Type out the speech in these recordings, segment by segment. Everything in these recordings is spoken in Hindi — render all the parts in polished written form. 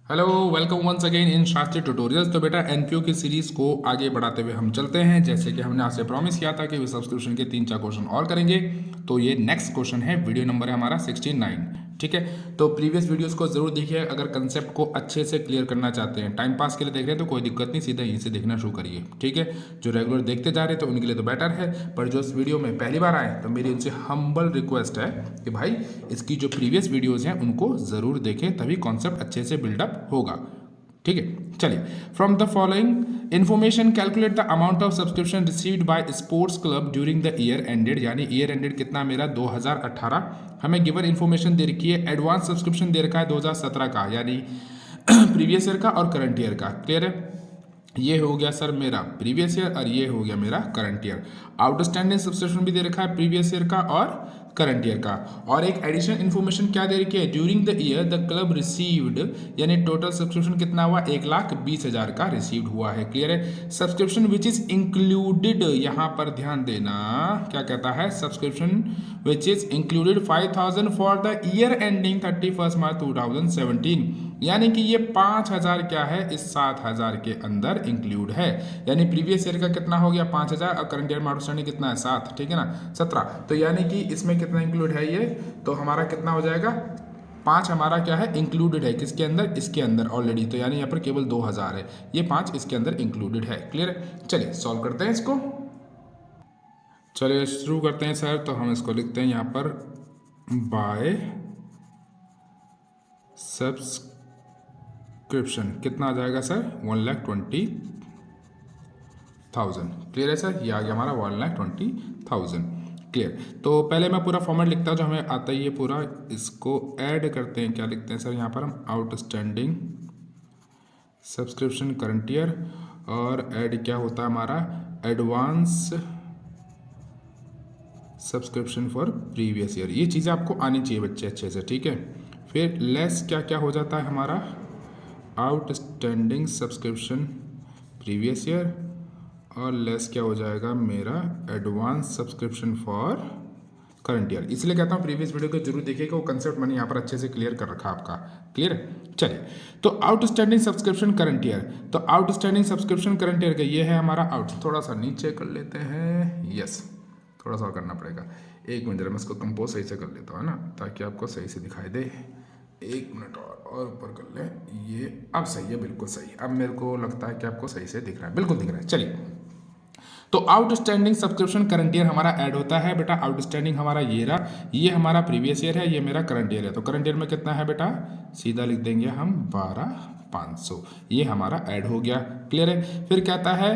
Hello, welcome once again in Shastri tutorials. तो बेटा एनपीओ की सीरीज को आगे बढ़ाते हुए हम चलते हैं। जैसे कि हमने आपसे प्रॉमिस किया था कि सब्सक्रिप्शन के 3-4 क्वेश्चन और करेंगे। तो ये नेक्स्ट क्वेश्चन है, वीडियो नंबर है हमारा 69। ठीक है, तो प्रीवियस वीडियोस को जरूर देखिए अगर कंसेप्ट को अच्छे से क्लियर करना चाहते हैं। टाइम पास के लिए देख रहे हैं तो कोई दिक्कत नहीं, सीधा यहीं से देखना शुरू करिए। ठीक है, जो रेगुलर देखते जा रहे हैं तो उनके लिए तो बेटर है, पर जो इस वीडियो में पहली बार आए तो मेरी उनसे हम्बल रिक्वेस्ट है कि भाई इसकी जो प्रीवियस वीडियोज़ हैं उनको ज़रूर देखें, तभी कॉन्सेप्ट अच्छे से बिल्डअप होगा। ठीक है, चलिए। From the following information calculate the amount of subscription received by sports club during the year ended, यानी ईयर एंडेड कितना मेरा 2018। हमें गिवन इन्फॉर्मेशन दे रखी है, एडवांस सब्सक्रिप्शन दे रखा है 2017 का, यानी प्रीवियस ईयर का और करंट ईयर का। क्लियर है, ये हो गया सर मेरा प्रीवियस ईयर और ये हो गया मेरा करंट ईयर। आउटस्टैंडिंग सब्सक्रिप्शन भी दे रखा है प्रीवियस ईयर का और करंट ईयर का। और एक एडिशनल इन्फॉर्मेशन क्या दे रखी है, during the year the club received, यानी टोटल सब्सक्रिप्शन कितना हुआ, 1,20,000 का रिसीव्ड हुआ है। क्लियर है, सब्सक्रिप्शन विच इज इंक्लूडेड, यहाँ पर ध्यान देना क्या कहता है, subscription which is included 5,000 for the year ending 31 March 2017, यानी कि ये 5,000 क्या है इस 7,000 के अंदर इंक्लूड है। यानी प्रीवियस ईयर का कितना हो गया 5,000 और करंट ईयर में आउटस्टैंडिंग कितना है 7, ठीक है ना 17। तो यानी कि इसमें कितना इंक्लूड है ये, तो हमारा कितना हो जाएगा 5 हमारा क्या है इंक्लूडेड है, किसके अंदर, इसके अंदर ऑलरेडी। तो यानी यहाँ पर केवल 2,000 है, ये 5 इसके अंदर इंक्लूडेड है। क्लियर है, चलिए सॉल्व करते हैं इसको। चलिए शुरू करते हैं सर। तो हम इसको लिखते हैं यहाँ पर बाय सब्सक्रिप्शन कितना आ जाएगा सर 1,20,000। क्लियर है सर, ये आ गया हमारा 1,20,000। क्लियर, तो पहले मैं पूरा फॉर्मेट लिखता हूँ जो हमें आता ही है पूरा, इसको ऐड करते हैं। क्या लिखते हैं सर यहाँ पर हम, आउटस्टैंडिंग सब्सक्रिप्शन करंट ईयर, और ऐड क्या होता है हमारा, advance subscription for previous year. ये चीज़ें आपको आनी चाहिए बच्चे अच्छे से, ठीक है। फिर लेस क्या क्या हो जाता है हमारा, आउटस्टैंडिंग सब्सक्रिप्शन प्रीवियस ईयर, और लेस क्या हो जाएगा मेरा, advance subscription for current year. इसलिए कहता हूँ प्रीवियस वीडियो को जरूर देखिएगा, वो कंसेप्ट मैंने यहाँ पर अच्छे से क्लियर कर रखा आपका। क्लियर है, चलिए। तो आउटस्टैंडिंग सब्सक्रिप्शन करंट ईयर, तो आउटस्टैंडिंग सब्सक्रिप्शन करंट ईयर का ये है हमारा आउट। थोड़ा सा नीचे कर लेते हैं, यस थोड़ा सा और करना पड़ेगा। एक मिनट जरा मैं इसको कंपोज सही से कर लेता हूँ ना, ताकि आपको सही से दिखाई दे। एक मिनट और ऊपर कर ले, ये अब सही है, बिल्कुल सही। अब मेरे को लगता है कि आपको सही से दिख रहा है, बिल्कुल दिख रहा है। चलिए, तो आउटस्टैंडिंग सब्सक्रिप्शन करंट ईयर हमारा ऐड होता है बेटा। आउटस्टैंडिंग हमारा ये रहा, ये हमारा प्रीवियस ईयर है, ये मेरा करंट ईयर है। तो करंट ईयर में कितना है बेटा, सीधा लिख देंगे हम 12,500, ये हमारा ऐड हो गया। क्लियर है, फिर कहता है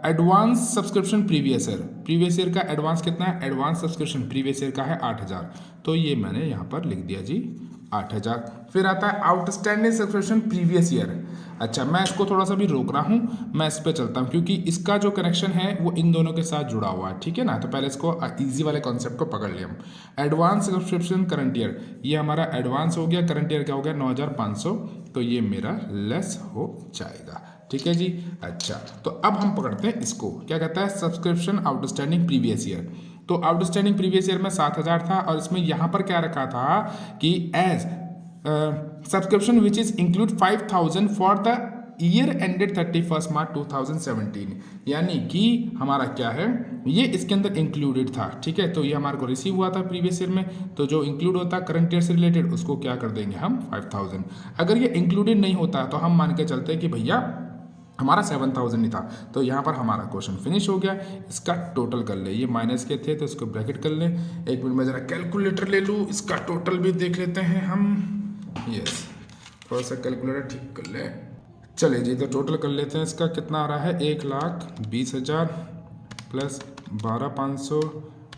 advance subscription previous year, previous year का एडवांस कितना है, एडवांस सब्सक्रिप्शन प्रीवियस ईयर का है 8,000, तो ये मैंने यहाँ पर लिख दिया जी 8,000। फिर आता है आउटस्टैंडिंग सब्सक्रिप्शन प्रीवियस ईयर। अच्छा, मैं इसको थोड़ा सा भी रोक रहा हूँ, मैं इस पर चलता हूँ क्योंकि इसका जो कनेक्शन है वो इन दोनों के साथ जुड़ा हुआ है, ठीक है ना। तो पहले इसको इजी वाले कॉन्सेप्ट को पकड़ लिया हम। एडवांस सब्सक्रिप्शन करंट ईयर, ये हमारा एडवांस हो गया, करंट ईयर क्या हो गया 9,500, तो ये मेरा लेस हो जाएगा। ठीक है जी। अच्छा, तो अब हम पकड़ते हैं इसको, क्या कहता है, सब्सक्रिप्शन आउटस्टैंडिंग प्रीवियस ईयर। तो आउटस्टैंडिंग प्रीवियस ईयर में 7,000 था, और इसमें यहाँ पर क्या रखा था कि as subscription which is include 5,000 for the year ended 31 March 2017, यानी कि हमारा क्या है, ये इसके अंदर इंक्लूडेड था। ठीक है, तो ये हमारे को रिसीव हुआ था प्रीवियस ईयर में, तो जो इंक्लूड होता है करंट ईयर से रिलेटेड उसको क्या कर देंगे हम 5,000। अगर ये इंक्लूडेड नहीं होता तो हम मान के चलते हैं कि भैया हमारा 7,000 ही था, तो यहाँ पर हमारा क्वेश्चन फिनिश हो गया। इसका टोटल कर ले, ये माइनस के थे तो इसको ब्रैकेट कर लें। एक मिनट में ज़रा कैलकुलेटर ले लूँ, इसका टोटल भी देख लेते हैं हम। यस, थोड़ा सा कैलकुलेटर ठीक कर ले। चलिए जी, तो टोटल कर लेते हैं, इसका कितना आ रहा है, 1,20,000 प्लस 12,500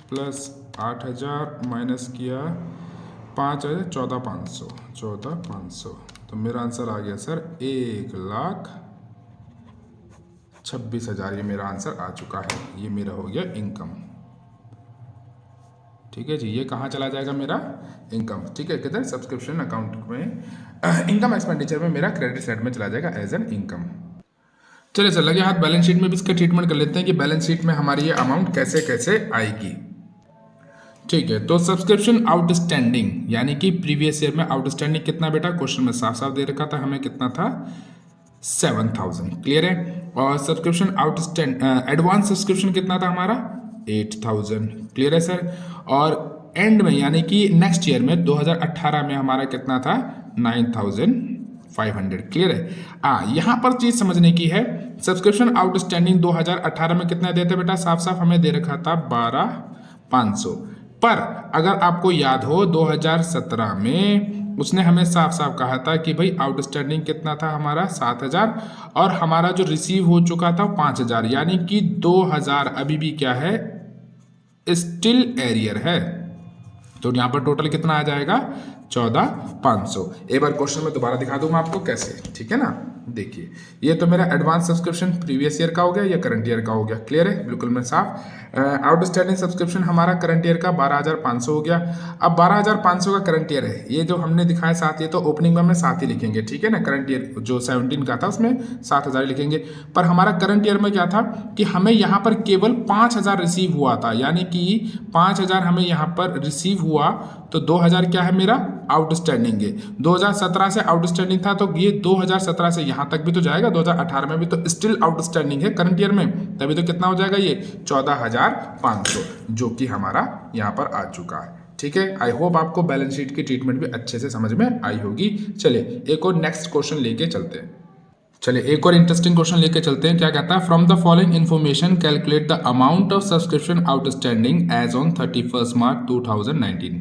प्लस 8,000 माइनस किया 5,000, 14,500, तो मेरा आंसर आ गया सर 1,26,000। ये मेरा आंसर आ चुका है, ये मेरा हो गया इनकम। ठीक है जी, ये कहाँ चला जाएगा मेरा इनकम, ठीक है, किधर, सब्सक्रिप्शन अकाउंट में, इनकम एक्सपेंडिचर में मेरा क्रेडिट साइड में चला जाएगा एज एन इनकम। चलिए सर, लगे हाथ बैलेंस शीट में भी इसका ट्रीटमेंट कर लेते हैं कि बैलेंस शीट में हमारी ये अमाउंट कैसे कैसे आएगी। ठीक है, तो सब्सक्रिप्शन आउटस्टैंडिंग यानी कि प्रीवियस ईयर में आउटस्टैंडिंग कितना बेटा, क्वेश्चन में साफ साफ दे रखा था हमें, कितना था 7,000। क्लियर है। और सब्सक्रिप्शन आउटस्टैंड एडवांस सब्सक्रिप्शन कितना था हमारा 8,000। क्लियर है सर। और एंड में यानी कि नेक्स्ट ईयर में 2018 में हमारा कितना था 9,500। क्लियर है। यहाँ पर चीज समझने की है, सब्सक्रिप्शन आउटस्टैंडिंग 2018 में कितना देते बेटा, साफ साफ हमें दे रखा था 12,500। पर अगर आपको याद हो 2017 में उसने हमें साफ साफ कहा था कि भाई आउटस्टैंडिंग कितना था हमारा 7,000 और हमारा जो रिसीव हो चुका था 5,000, यानी कि 2,000 अभी भी क्या है, स्टिल एरियर है। तो यहाँ पर टोटल कितना आ जाएगा 14,500। एक बार क्वेश्चन में दोबारा दिखा दूँ मैं आपको कैसे, ठीक है ना। देखिए ये तो मेरा एडवांस सब्सक्रिप्शन प्रीवियस ईयर का हो गया या करंट ईयर का हो गया। क्लियर है, बिल्कुल मैं साफ। आउटस्टैंडिंग सब्सक्रिप्शन हमारा करंट ईयर का 12,500 हो गया। अब 12,500 का करंट ईयर है, ये जो हमने दिखाया 7, ये तो ओपनिंग में हम 7 ही लिखेंगे, ठीक है ना। करंट ईयर जो 17 का था उसमें 7,000 लिखेंगे। पर हमारा करंट ईयर में क्या था कि हमें यहाँ पर केवल 5,000 रिसीव हुआ था, यानी कि 5,000 हमें यहाँ पर रिसीव हुआ, तो 2,000 क्या है मेरा आउटस्टैंडिंग है। 2017 से आउटस्टैंडिंग था, तो ये 2017 से यहाँ तक भी तो जाएगा, 2018 में भी तो स्टिल आउटस्टैंडिंग है करंट ईयर में, तभी तो कितना हो जाएगा ये 14,500, जो कि हमारा यहाँ पर आ चुका है। ठीक है, आई होप आपको बैलेंस शीट की ट्रीटमेंट भी अच्छे से समझ में आई होगी। चलिए एक और नेक्स्ट क्वेश्चन लेके चलते हैं। चलिए एक और इंटरेस्टिंग क्वेश्चन लेके चलते हैं। क्या कहता है, from the following information calculate the amount of subscription outstanding as on 31 March 2019।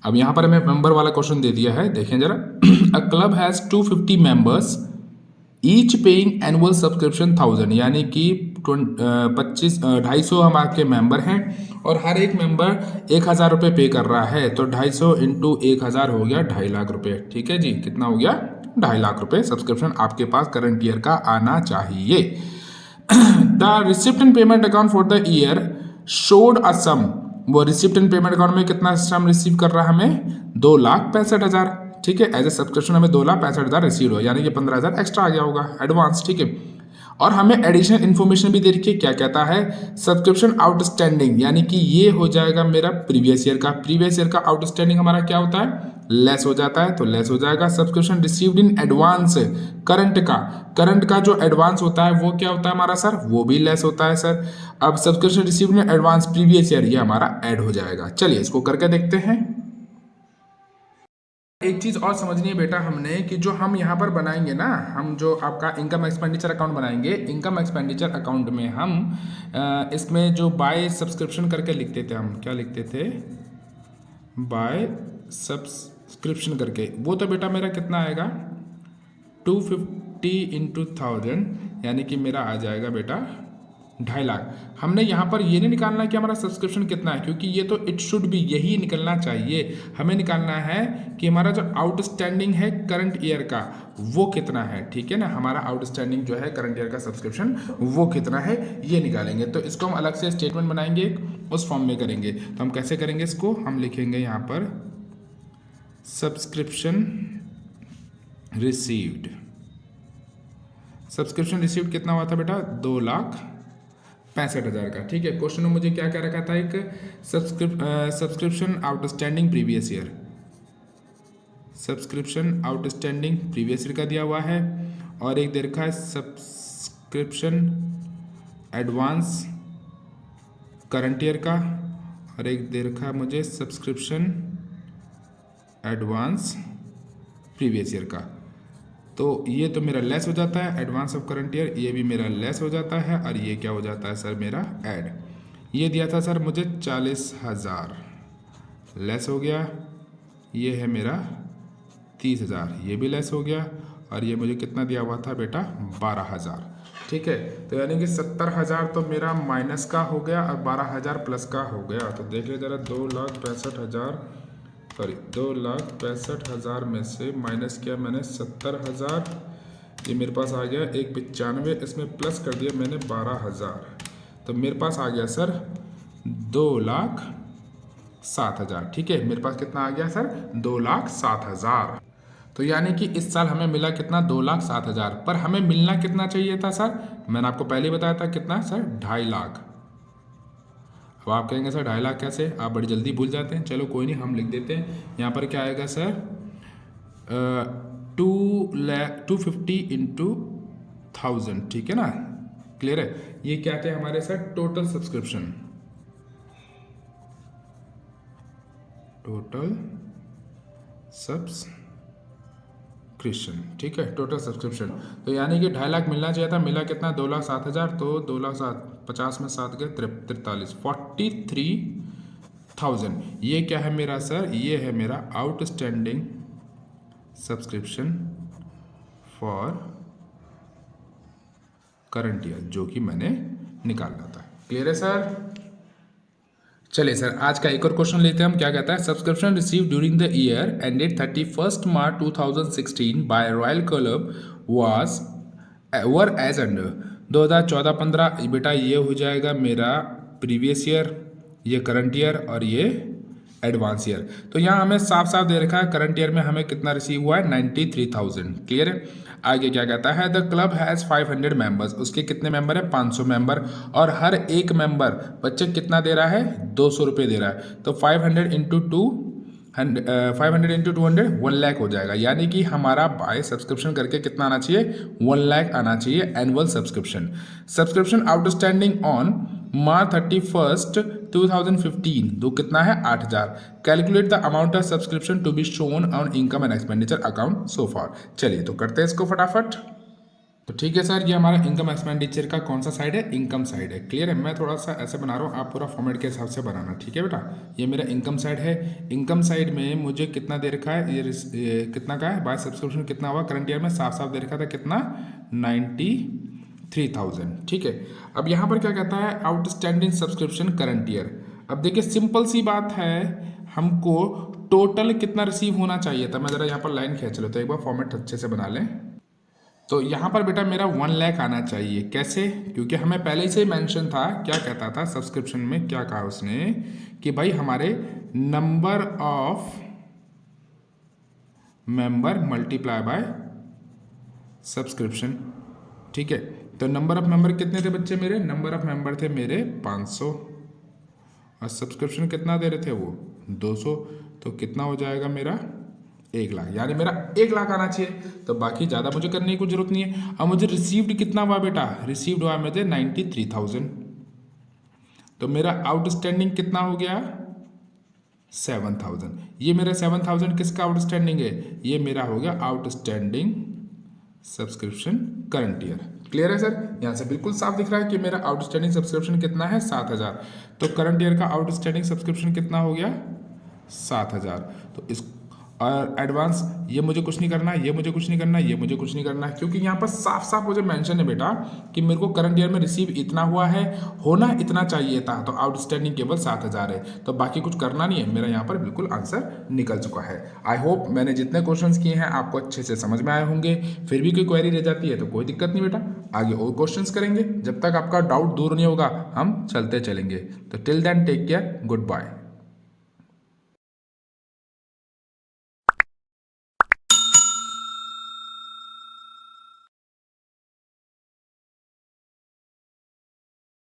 अब यहाँ पर हमें मेंबर वाला क्वेश्चन दे दिया है, देखें जरा। A club has 250 members each paying annual subscription 1,000, यानी कि 250 हमारे मेंबर हैं और हर एक मेंबर 1,000 रुपये पे कर रहा है, तो 250 इंटू 1,000 हो गया 2.5 लाख रुपये। ठीक है जी, कितना हो गया 2.5 लाख रुपये सब्सक्रिप्शन आपके पास करंट ईयर का आना चाहिए। The receipt and payment account for the year showed a sum, वो रिसिप्ट एंड पेमेंट अकाउंट में कितना सम रिसीव कर रहा है हमें 2,65,000। ठीक है, एज ए सब्सक्रिप्शन हमें 2,65,000 रिसीव हुआ, यानी कि 15,000 एक्स्ट्रा आ गया होगा एडवांस। ठीक है, और हमें एडिशनल इन्फॉर्मेशन भी दे रखी है। क्या कहता है, सब्सक्रिप्शन आउटस्टैंडिंग, यानी कि ये हो जाएगा मेरा प्रीवियस ईयर का। प्रीवियस ईयर का आउटस्टैंडिंग हमारा क्या होता है, लेस हो जाता है, तो लेस हो जाएगा। Subscription received in advance, current का जो एडवांस होता है वो क्या होता है हमारा सर, वो भी लेस होता है सर। अब subscription received in advance previous year, ये हमारा ऐड हो जाएगा। चलिए इसको करके देखते हैं। एक चीज़ और समझनी है बेटा हमने, कि जो हम यहाँ पर बनाएंगे ना, हम जो आपका इनकम एक्सपेंडिचर अकाउंट बनाएंगे, इनकम एक्सपेंडिचर अकाउंट में हम इसमें जो बाय सब्सक्रिप्शन करके लिखते थे, हम क्या लिखते थे, बाय सब्सक्रिप्शन करके, वो तो बेटा मेरा कितना आएगा 250 इंटू 1,000, यानी कि मेरा आ जाएगा बेटा 2.5 लाख। हमने यहाँ पर ये नहीं निकालना कि हमारा सब्सक्रिप्शन कितना है, क्योंकि ये तो इट शुड भी यही निकलना चाहिए। हमें निकालना है कि हमारा जो आउटस्टैंडिंग है करंट ईयर का वो कितना है। ठीक है ना, हमारा आउटस्टैंडिंग जो है करंट ईयर का सब्सक्रिप्शन वो कितना है, ये निकालेंगे। तो इसको हम अलग से स्टेटमेंट बनाएंगे, उस फॉर्म में करेंगे। तो हम कैसे करेंगे इसको, हम लिखेंगे यहाँ पर सब्सक्रिप्शन रिसीव्ड। सब्सक्रिप्शन रिसीव्ड कितना हुआ था बेटा 2,65,000 का। ठीक है, क्वेश्चन में मुझे क्या क्या रखा था, एक subscription outstanding previous year, subscription outstanding previous year का दिया हुआ है, और एक दे रखा है सब्सक्रिप्शन एडवांस करंट ईयर का, और एक दे रखा है मुझे सब्सक्रिप्शन एडवांस प्रीवियस ईयर का। तो ये तो मेरा लेस हो जाता है एडवांस ऑफ करंट ईयर, ये भी मेरा लेस हो जाता है, और ये क्या हो जाता है सर मेरा ऐड। ये दिया था सर मुझे 40,000, लेस हो गया। ये है मेरा 30,000, ये भी लेस हो गया, और ये मुझे कितना दिया हुआ था बेटा 12,000। ठीक है, तो यानी कि 70,000 तो मेरा माइनस का हो गया और 12,000 प्लस का हो गया। तो देख ले जरा, 2,65,000 में से माइनस किया मैंने 70,000, ये मेरे पास आ गया 1,95, इसमें प्लस कर दिया मैंने 12,000, तो मेरे पास आ गया सर 2,07,000। ठीक है, मेरे पास कितना आ गया सर 2,07,000। तो यानी कि इस साल हमें मिला कितना 2,07,000, पर हमें मिलना कितना चाहिए था सर, मैंने आपको पहले ही बताया था कितना सर 2.5 लाख। अब आप कहेंगे सर 2.5 लाख कैसे, आप बड़ी जल्दी भूल जाते हैं। चलो कोई नहीं, हम लिख देते हैं। यहाँ पर क्या आएगा सर, 250 इंटू 1000, ठीक है ना, क्लियर है। ये क्या थे हमारे sir, total subscription, total subscription, ठीक है, टोटल सब्सक्रिप्शन। तो यानी कि 2.5 लाख मिलना चाहिए था, मिला कितना, 2,07,000। तो 2,50 में 7 गए 43, 43,000। ये क्या है मेरा सर, ये है मेरा outstanding subscription for current year, जो कि मैंने निकालना था। क्लियर है सर। चलिए सर, आज का एक और क्वेश्चन लेते हैं हम। क्या कहता है, subscription receive during the year ended 31 March 2016 by royal club was were as under. 2014-15 बेटा ये हो जाएगा मेरा प्रीवियस ईयर, ये करंट ईयर और ये एडवांस ईयर। तो यहाँ हमें साफ साफ दे रखा है करंट ईयर में हमें कितना रिसीव हुआ है, 93,000। क्लियर है। आगे क्या कहता है, द क्लब हैज़ 500 मेंबर्स, उसके कितने मेंबर है, 500 मेंबर, और हर एक मेंबर बच्चे कितना दे रहा है, 200 रुपये दे रहा है। तो 500 इंटू 200 1 लाख हो जाएगा। यानी कि हमारा बाय सब्सक्रिप्शन करके कितना आना चाहिए, 1 लाख आना चाहिए annual subscription. Subscription outstanding on March 31st 2015 तो कितना है, 8,000। Calculate the amount of subscription to be shown on income and expenditure account so far. चलिए तो करते हैं इसको फटाफट। तो ठीक है सर, ये हमारा इनकम एक्सपेंडिचर का कौन सा साइड है, इनकम साइड है। क्लियर है। मैं थोड़ा सा ऐसे बना रहा हूँ, आप पूरा फॉर्मेट के हिसाब से बनाना, ठीक है बेटा। ये मेरा इनकम साइड है। इनकम साइड में मुझे कितना दे रखा है, ये कितना का है, बाय सब्सक्रिप्शन कितना हुआ करंट ईयर में, साफ साफ दे रखा था कितना, 93,000। ठीक है। अब यहाँ पर क्या कहता है, आउटस्टैंडिंग सब्सक्रिप्शन करंट ईयर। अब देखिए सिंपल सी बात है, हमको टोटल कितना रिसीव होना चाहिए था। मैं ज़रा यहाँ पर लाइन खींच लेता हूँ, एक बार फॉर्मेट अच्छे से बना लें। तो यहाँ पर बेटा मेरा 1 लाख आना चाहिए। कैसे, क्योंकि हमें पहले से ही मेंशन था, क्या कहता था सब्सक्रिप्शन में, क्या कहा उसने कि भाई हमारे number of member multiply by subscription. ठीक है। तो नंबर ऑफ मेंबर कितने थे बच्चे मेरे, नंबर ऑफ मेंबर थे मेरे 500 और सब्सक्रिप्शन कितना दे रहे थे वो 200। तो कितना हो जाएगा मेरा 1 लाख, यानी मेरा 1 लाख आना चाहिए। तो बाकी ज़्यादा मुझे करने की कोई जरूरत नहीं है। अब मुझे रिसीव्ड कितना हुआ बेटा, रिसीव्ड हुआ मुझे 93,000। तो मेरा आउटस्टैंडिंग कितना हो गया 7,000। ये मेरा 7,000 किसका आउटस्टैंडिंग है, ये मेरा हो गया outstanding subscription current year. Clear है सर। यहाँ से बिल्कुल साफ दिख रहा है कि मेरा आउटस्टैंडिंग सब्सक्रिप्शन कितना है 7,000। तो करंट ईयर का आउटस्टैंडिंग सब्सक्रिप्शन कितना हो गया 7,000। तो इस और एडवांस, ये मुझे कुछ नहीं करना, ये मुझे कुछ नहीं करना, ये मुझे कुछ नहीं करना है, क्योंकि यहाँ पर साफ साफ मुझे मेंशन है बेटा कि मेरे को करंट ईयर में रिसीव इतना हुआ है, होना इतना चाहिए था। तो आउटस्टैंडिंग केवल 7,000 है, तो बाकी कुछ करना नहीं है। मेरा यहाँ पर बिल्कुल आंसर निकल चुका है। आई होप मैंने जितने क्वेश्चंस किए हैं आपको अच्छे से समझ में आए होंगे। फिर भी कोई क्वेरी रह जाती है तो कोई दिक्कत नहीं बेटा, आगे और क्वेश्चंस करेंगे। जब तक आपका डाउट दूर नहीं होगा हम चलते चलेंगे। तो till then take care, good bye.